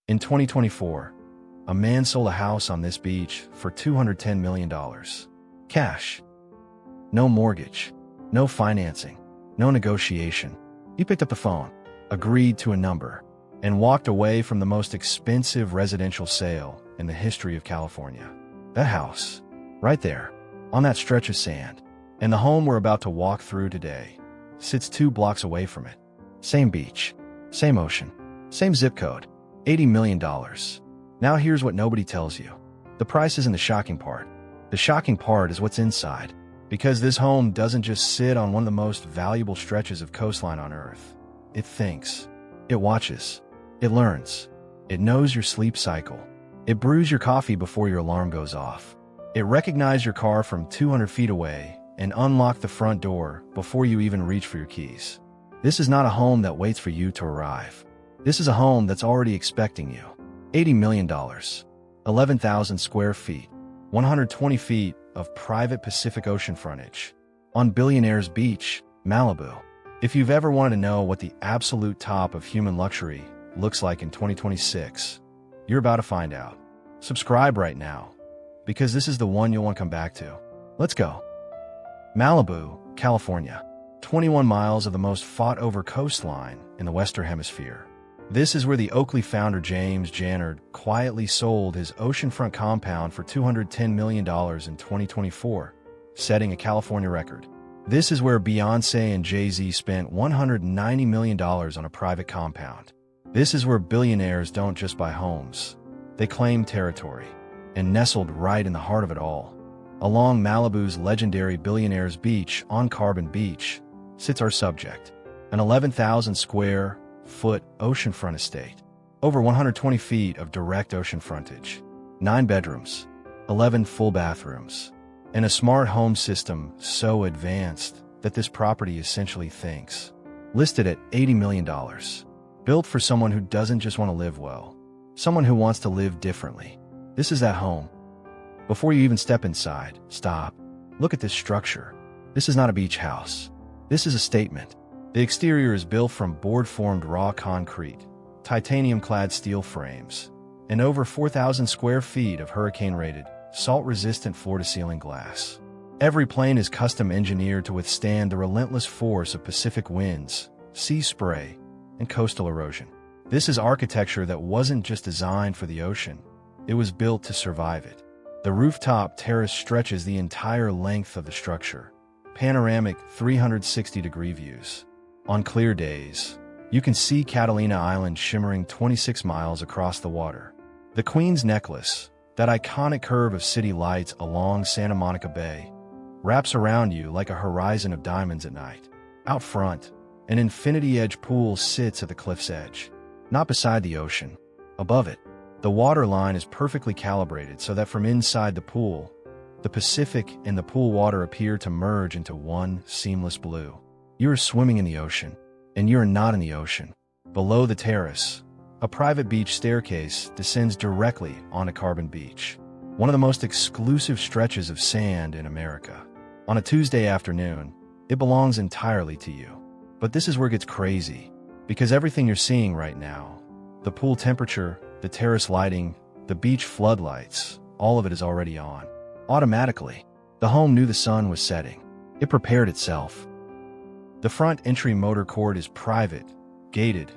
In 2024, a man sold a house on this beach for $210 million. Cash. No mortgage. No financing. No negotiation. He picked up the phone, agreed to a number, and walked away from the most expensive residential sale in the history of California. That house, right there, on that stretch of sand, and the home we're about to walk through today, sits 2 blocks away from it. Same beach, same ocean, same zip code, $80 million. Now here's what nobody tells you. The price isn't the shocking part. The shocking part is what's inside, because this home doesn't just sit on one of the most valuable stretches of coastline on Earth. It thinks. It watches. It learns. It knows your sleep cycle. It brews your coffee before your alarm goes off. It recognizes your car from 200 feet away and unlocks the front door before you even reach for your keys. This is not a home that waits for you to arrive. This is a home that's already expecting you. $80 million, 11,000 square feet, 120 feet of private Pacific Ocean frontage on Billionaire's Beach, Malibu. If you've ever wanted to know what the absolute top of human luxury looks like in 2026, you're about to find out. Subscribe right now, because this is the one you'll want to come back to. Let's go. Malibu, California. 21 miles of the most fought-over coastline in the Western Hemisphere. This is where the Oakley founder James Jannard quietly sold his oceanfront compound for $210 million in 2024, setting a California record. This is where Beyoncé and Jay-Z spent $190 million on a private compound. This is where billionaires don't just buy homes. They claim territory. And nestled right in the heart of it all, along Malibu's legendary Billionaire's Beach on Carbon Beach, sits our subject, an 11,000 square foot oceanfront estate, over 120 feet of direct ocean frontage, 9 bedrooms, 11 full bathrooms, and a smart home system so advanced that this property essentially thinks. Listed at $80 million. Built for someone who doesn't just want to live well, someone who wants to live differently. This is that home. Before you even step inside, stop. Look at this structure. This is not a beach house. This is a statement. The exterior is built from board-formed raw concrete, titanium-clad steel frames, and over 4,000 square feet of hurricane-rated, salt-resistant floor-to-ceiling glass. Every plane is custom-engineered to withstand the relentless force of Pacific winds, sea spray, and coastal erosion. This is architecture that wasn't just designed for the ocean. It was built to survive it. The rooftop terrace stretches the entire length of the structure. Panoramic 360-degree views. On clear days, you can see Catalina Island shimmering 26 miles across the water. The Queen's Necklace, that iconic curve of city lights along Santa Monica Bay, wraps around you like a horizon of diamonds at night. Out front, an infinity-edge pool sits at the cliff's edge. Not beside the ocean. Above it, the water line is perfectly calibrated so that from inside the pool, the Pacific and the pool water appear to merge into one seamless blue. You are swimming in the ocean, and you are not in the ocean. Below the terrace, a private beach staircase descends directly onto Carbon Beach, one of the most exclusive stretches of sand in America. On a Tuesday afternoon, it belongs entirely to you. But this is where it gets crazy, because everything you're seeing right now, the pool temperature, the terrace lighting, the beach floodlights, all of it is already on. Automatically, the home knew the sun was setting. It prepared itself. The front entry motor court is private, gated,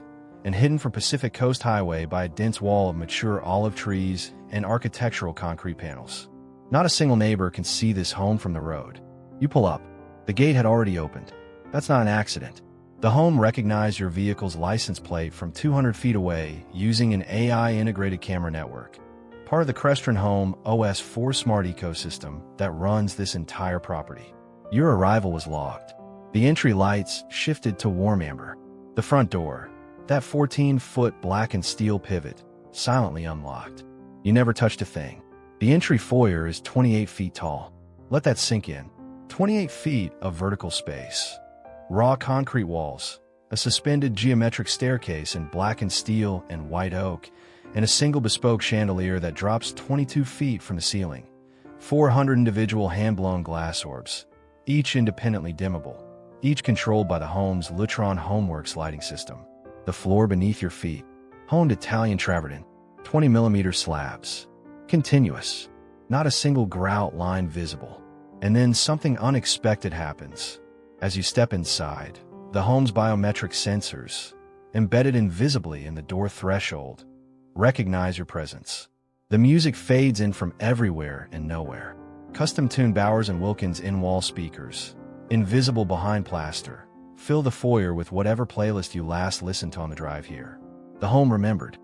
and hidden from Pacific Coast Highway by a dense wall of mature olive trees and architectural concrete panels. Not a single neighbor can see this home from the road. You pull up. The gate had already opened. That's not an accident. The home recognized your vehicle's license plate from 200 feet away using an AI-integrated camera network, part of the Crestron Home OS 4 smart ecosystem that runs this entire property. Your arrival was logged. The entry lights shifted to warm amber. The front door, that 14-foot black and steel pivot, silently unlocked. You never touched a thing. The entry foyer is 28 feet tall. Let that sink in. 28 feet of vertical space. Raw concrete walls, a suspended geometric staircase in black and steel and white oak, and a single bespoke chandelier that drops 22 feet from the ceiling. 400 individual hand-blown glass orbs, each independently dimmable, each controlled by the home's Crestron Homeworks lighting system. The floor beneath your feet, honed Italian travertine, 20mm slabs. Continuous. Not a single grout line visible. And then something unexpected happens. As you step inside, the home's biometric sensors, embedded invisibly in the door threshold, recognize your presence. The music fades in from everywhere and nowhere. Custom-tuned Bowers & Wilkins in-wall speakers, invisible behind plaster, fill the foyer with whatever playlist you last listened to on the drive here. The home remembered.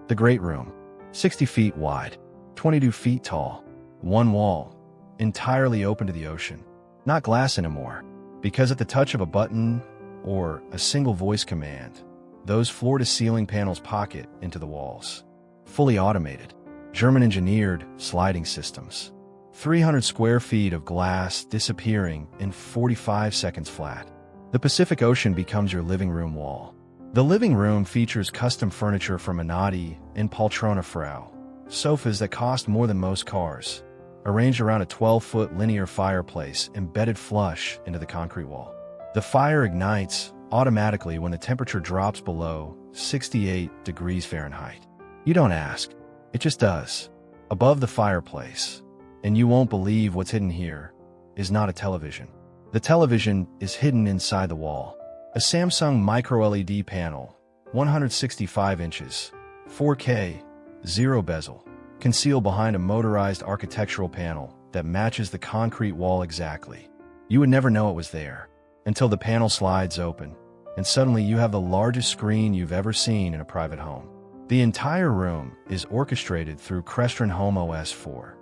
The great room, 60 feet wide, 22 feet tall, one wall, entirely open to the ocean. Not glass anymore, because at the touch of a button or a single voice command, those floor-to-ceiling panels pocket into the walls. Fully automated, German-engineered sliding systems. 300 square feet of glass disappearing in 45 seconds flat. The Pacific Ocean becomes your living room wall. The living room features custom furniture from Minotti and Poltrona Frau, sofas that cost more than most cars, arranged around a 12-foot linear fireplace embedded flush into the concrete wall. The fire ignites automatically when the temperature drops below 68 degrees Fahrenheit. You don't ask, it just does. Above the fireplace, and you won't believe what's hidden here, is not a television. The television is hidden inside the wall. A Samsung micro-LED panel, 165 inches, 4K, zero bezel, concealed behind a motorized architectural panel that matches the concrete wall exactly. You would never know it was there until the panel slides open, and suddenly you have the largest screen you've ever seen in a private home. The entire room is orchestrated through Crestron Home OS 4,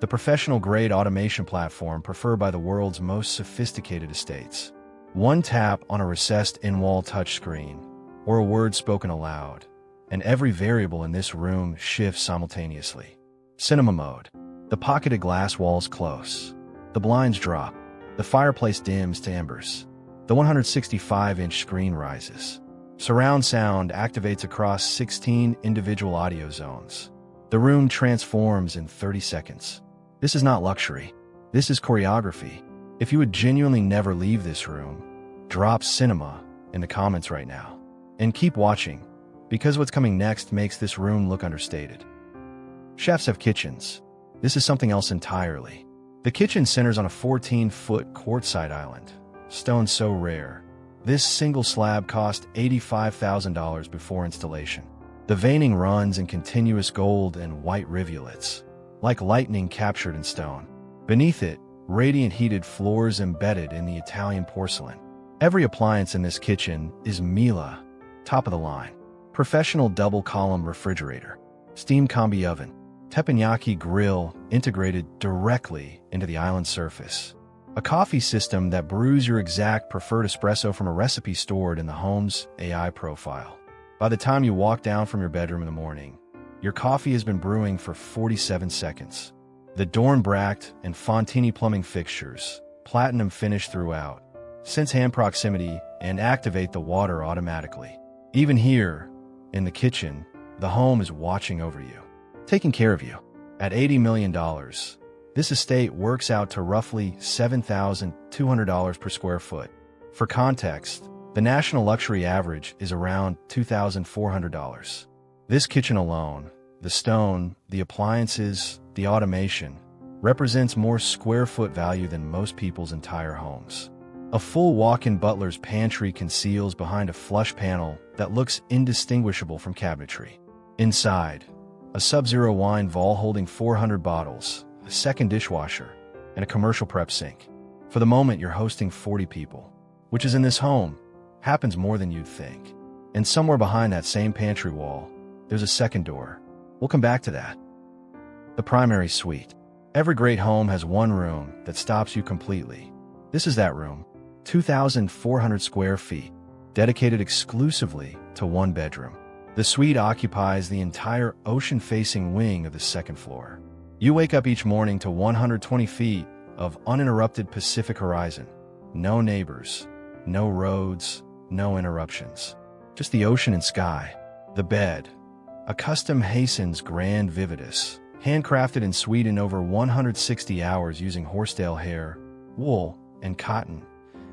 the professional-grade automation platform preferred by the world's most sophisticated estates. One tap on a recessed in-wall touchscreen, or a word spoken aloud, and every variable in this room shifts simultaneously. Cinema mode. The pocketed glass walls close. The blinds drop. The fireplace dims to embers. The 165-inch screen rises. Surround sound activates across 16 individual audio zones. The room transforms in 30 seconds. This is not luxury. This is choreography. If you would genuinely never leave this room, drop cinema in the comments right now. And keep watching, because what's coming next makes this room look understated. Chefs have kitchens. This is something else entirely. The kitchen centers on a 14-foot quartzite island, stone so rare. This single slab cost $85,000 before installation. The veining runs in continuous gold and white rivulets, like lightning captured in stone. Beneath it, radiant heated floors embedded in the Italian porcelain. Every appliance in this kitchen is Miele, top of the line. Professional double-column refrigerator, steam combi oven, teppanyaki grill integrated directly into the island surface. A coffee system that brews your exact preferred espresso from a recipe stored in the home's AI profile. By the time you walk down from your bedroom in the morning, your coffee has been brewing for 47 seconds. The Dornbracht and Fontini plumbing fixtures, platinum finish throughout, sense hand proximity and activate the water automatically. Even here, in the kitchen, the home is watching over you, taking care of you. At $80 million, this estate works out to roughly $7,200 per square foot. For context, the national luxury average is around $2,400. This kitchen alone, the stone, the appliances, the automation, represents more square foot value than most people's entire homes. A full walk-in butler's pantry conceals behind a flush panel that looks indistinguishable from cabinetry. Inside, a Sub-Zero wine vault holding 400 bottles, a second dishwasher, and a commercial prep sink. For the moment you're hosting 40 people, which is in this home, happens more than you'd think. And somewhere behind that same pantry wall, there's a second door. We'll come back to that. The primary suite. Every great home has one room that stops you completely. This is that room, 2,400 square feet, dedicated exclusively to one bedroom. The suite occupies the entire ocean-facing wing of the second floor. You wake up each morning to 120 feet of uninterrupted Pacific horizon. No neighbors, no roads, no interruptions. Just the ocean and sky. The bed, a custom Hayson's Grand Vividus, handcrafted in Sweden over 160 hours using horsetail hair, wool, and cotton,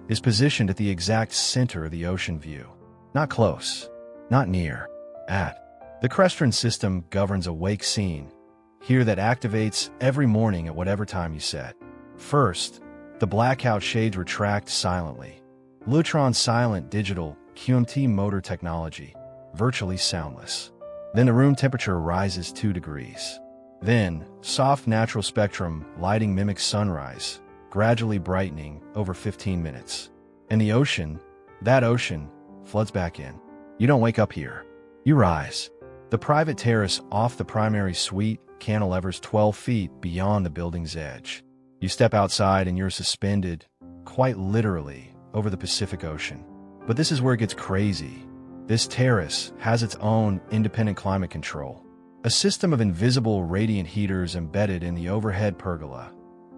is positioned at the exact center of the ocean view. Not close, not near, at. The Crestron system governs a wake scene, here that activates every morning at whatever time you set. First, the blackout shades retract silently. Lutron's silent digital QMT motor technology, virtually soundless. Then the room temperature rises 2 degrees. Then, soft natural spectrum lighting mimics sunrise, gradually brightening over 15 minutes. And the ocean, that ocean, floods back in. You don't wake up here. You rise. The private terrace off the primary suite cantilevers 12 feet beyond the building's edge. You step outside and you're suspended, quite literally, over the Pacific Ocean. But this is where it gets crazy. This terrace has its own independent climate control, a system of invisible radiant heaters embedded in the overhead pergola,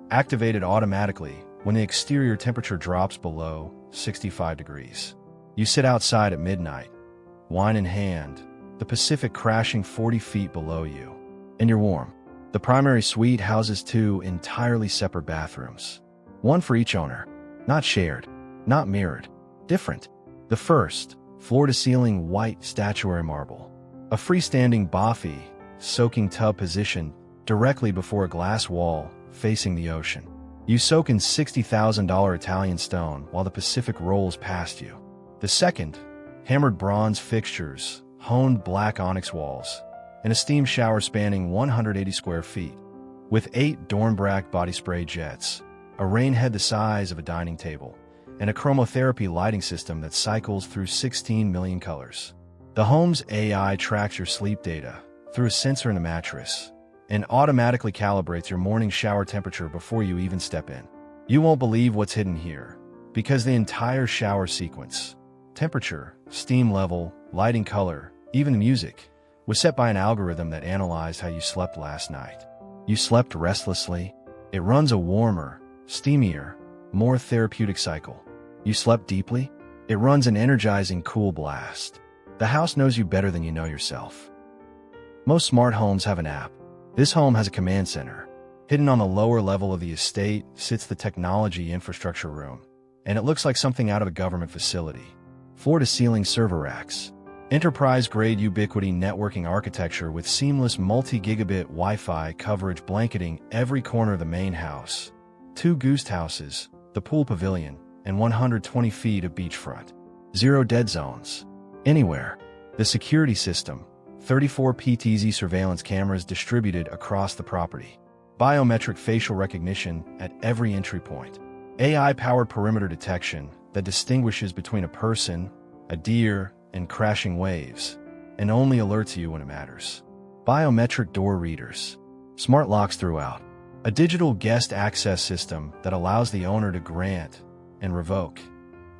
activated automatically when the exterior temperature drops below 65 degrees. You sit outside at midnight, wine in hand, the Pacific crashing 40 feet below you, and you're warm. The primary suite houses 2 entirely separate bathrooms, one for each owner, not shared, not mirrored, different. The first, floor-to-ceiling white statuary marble, a freestanding Boffy, soaking tub positioned directly before a glass wall facing the ocean. You soak in $60,000 Italian stone while the Pacific rolls past you. The second, hammered bronze fixtures, honed black onyx walls, and a steam shower spanning 180 square feet, with 8 Dornbrack body spray jets, a rain head the size of a dining table, and a chromotherapy lighting system that cycles through 16 million colors. The home's AI tracks your sleep data through a sensor in the mattress and automatically calibrates your morning shower temperature before you even step in. You won't believe what's hidden here, because the entire shower sequence, temperature, steam level, lighting color, even the music, was set by an algorithm that analyzed how you slept last night. You slept restlessly. It runs a warmer, steamier, more therapeutic cycle. You slept deeply. It runs an energizing cool blast. The house knows you better than you know yourself. Most smart homes have an app. This home has a command center. Hidden on the lower level of the estate sits the technology infrastructure room, and it looks like something out of a government facility. Floor-to-ceiling server racks. Enterprise-grade ubiquity networking architecture with seamless multi-gigabit Wi-Fi coverage blanketing every corner of the main house. 2 goose houses, the pool pavilion, and 120 feet of beachfront. 0 dead zones. Anywhere. The security system. 34 PTZ surveillance cameras distributed across the property. Biometric facial recognition at every entry point. AI-powered perimeter detection that distinguishes between a person, a deer, and crashing waves, and only alerts you when it matters. Biometric door readers. Smart locks throughout. A digital guest access system that allows the owner to grant and revoke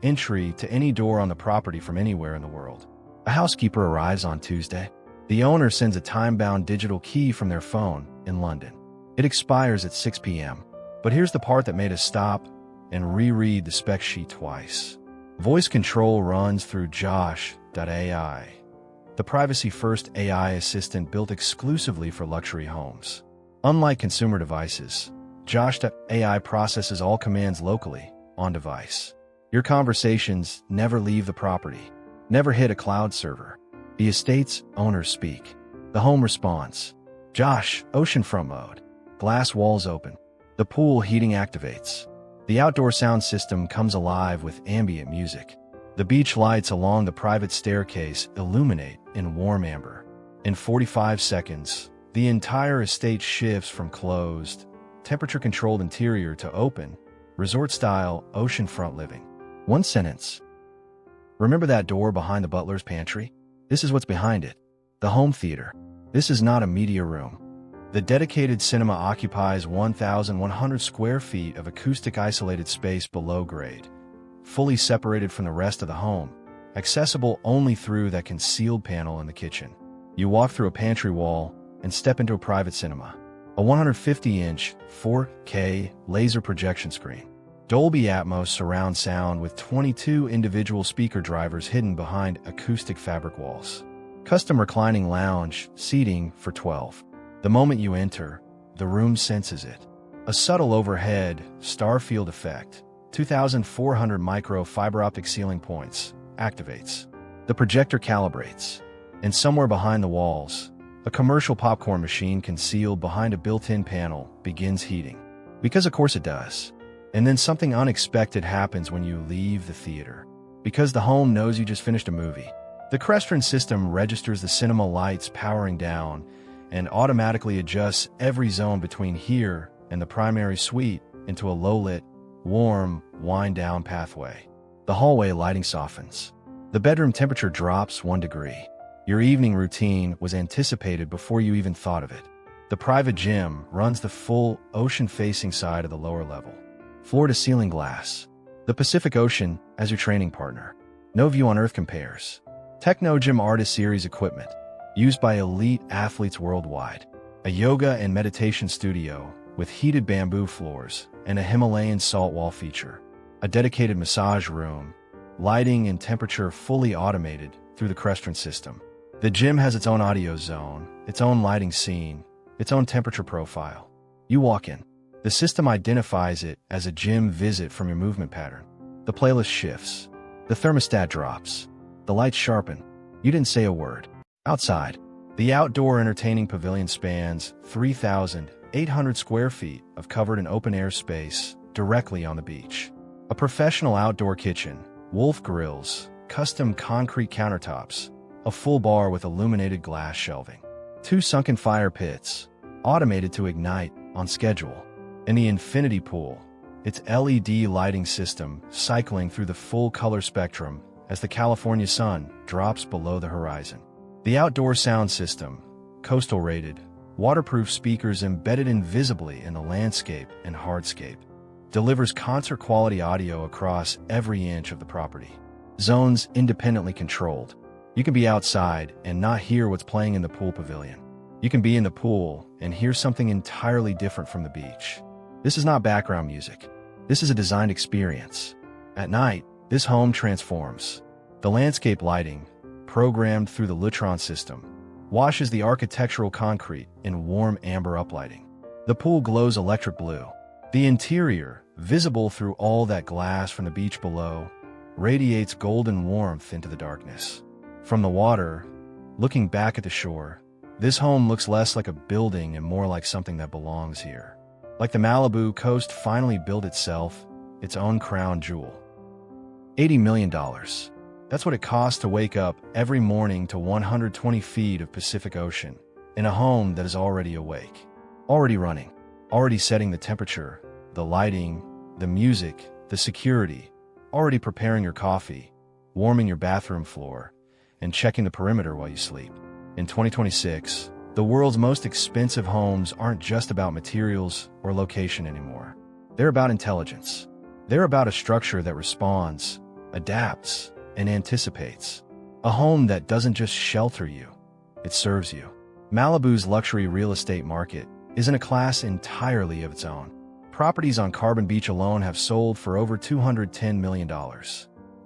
entry to any door on the property from anywhere in the world. A housekeeper arrives on Tuesday. The owner sends a time-bound digital key from their phone in London. It expires at 6 p.m. But here's the part that made us stop and reread the spec sheet twice. Voice control runs through Josh.ai, the privacy-first AI assistant built exclusively for luxury homes. Unlike consumer devices, Josh.ai processes all commands locally, on device. Your conversations never leave the property, never hit a cloud server. The estate's owners speak. The home responds. Josh, oceanfront mode. Glass walls open. The pool heating activates. The outdoor sound system comes alive with ambient music. The beach lights along the private staircase illuminate in warm amber. In 45 seconds, the entire estate shifts from closed, temperature-controlled interior to open, resort-style, oceanfront living. One sentence. Remember that door behind the butler's pantry? This is what's behind it. The home theater. This is not a media room. The dedicated cinema occupies 1,100 square feet of acoustic-isolated space below grade, fully separated from the rest of the home, accessible only through that concealed panel in the kitchen. You walk through a pantry wall and step into a private cinema. A 150-inch, 4K laser projection screen. Dolby Atmos surround sound with 22 individual speaker drivers hidden behind acoustic fabric walls. Custom reclining lounge, seating for 12. The moment you enter, the room senses it. A subtle overhead, star field effect, 2,400 micro fiber optic ceiling points, activates. The projector calibrates. And somewhere behind the walls, a commercial popcorn machine concealed behind a built-in panel begins heating. Because of course it does. And then something unexpected happens when you leave the theater. Because the home knows you just finished a movie. The Crestron system registers the cinema lights powering down and automatically adjusts every zone between here and the primary suite into a low-lit, warm, wind-down pathway. The hallway lighting softens. The bedroom temperature drops 1 degree. Your evening routine was anticipated before you even thought of it. The private gym runs the full ocean-facing side of the lower level. Floor-to-ceiling glass. The Pacific Ocean as your training partner. No view on Earth compares. Techno Gym Artist Series equipment, used by elite athletes worldwide. A yoga and meditation studio with heated bamboo floors and a Himalayan salt wall feature. A dedicated massage room, lighting and temperature fully automated through the Crestron system. The gym has its own audio zone, its own lighting scene, its own temperature profile. You walk in. The system identifies it as a gym visit from your movement pattern. The playlist shifts. The thermostat drops. The lights sharpen. You didn't say a word. Outside, the outdoor entertaining pavilion spans 3,800 square feet of covered and open-air space directly on the beach. A professional outdoor kitchen, wolf grills, custom concrete countertops, a full bar with illuminated glass shelving. 2 sunken fire pits, automated to ignite on schedule. And the infinity pool, its LED lighting system cycling through the full color spectrum as the California sun drops below the horizon. The outdoor sound system, coastal rated, waterproof speakers embedded invisibly in the landscape and hardscape, delivers concert quality audio across every inch of the property. Zones independently controlled. You can be outside and not hear what's playing in the pool pavilion. You can be in the pool and hear something entirely different from the beach. This is not background music. This is a designed experience. At night, this home transforms. The landscape lighting, programmed through the Lutron system, washes the architectural concrete in warm amber uplighting. The pool glows electric blue. The interior, visible through all that glass from the beach below, radiates golden warmth into the darkness. From the water, looking back at the shore, this home looks less like a building and more like something that belongs here. Like the Malibu coast finally built itself its own crown jewel. $80 million. That's what it costs to wake up every morning to 120 feet of Pacific Ocean in a home that is already awake, already running, already setting the temperature, the lighting, the music, the security, already preparing your coffee, warming your bathroom floor, and checking the perimeter while you sleep. In 2026, the world's most expensive homes aren't just about materials or location anymore. They're about intelligence. They're about a structure that responds, adapts, and anticipates. A home that doesn't just shelter you, it serves you. Malibu's luxury real estate market is in a class entirely of its own. Properties on Carbon Beach alone have sold for over $210 million.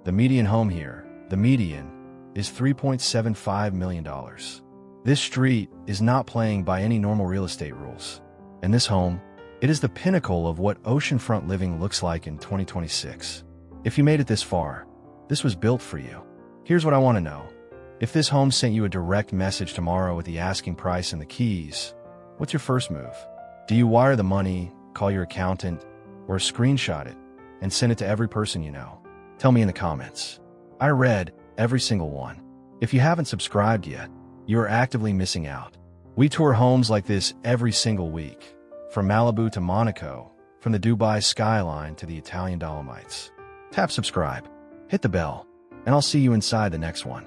The median home here, the median, is $3.75 million. This street is not playing by any normal real estate rules. And this home, it is the pinnacle of what oceanfront living looks like in 2026. If you made it this far, this was built for you. Here's what I want to know. If this home sent you a direct message tomorrow with the asking price and the keys, what's your first move? Do you wire the money, call your accountant, or screenshot it and send it to every person you know? Tell me in the comments. I read every single one. If you haven't subscribed yet, you are actively missing out. We tour homes like this every single week, from Malibu to Monaco, from the Dubai skyline to the Italian Dolomites. Tap subscribe, hit the bell, and I'll see you inside the next one.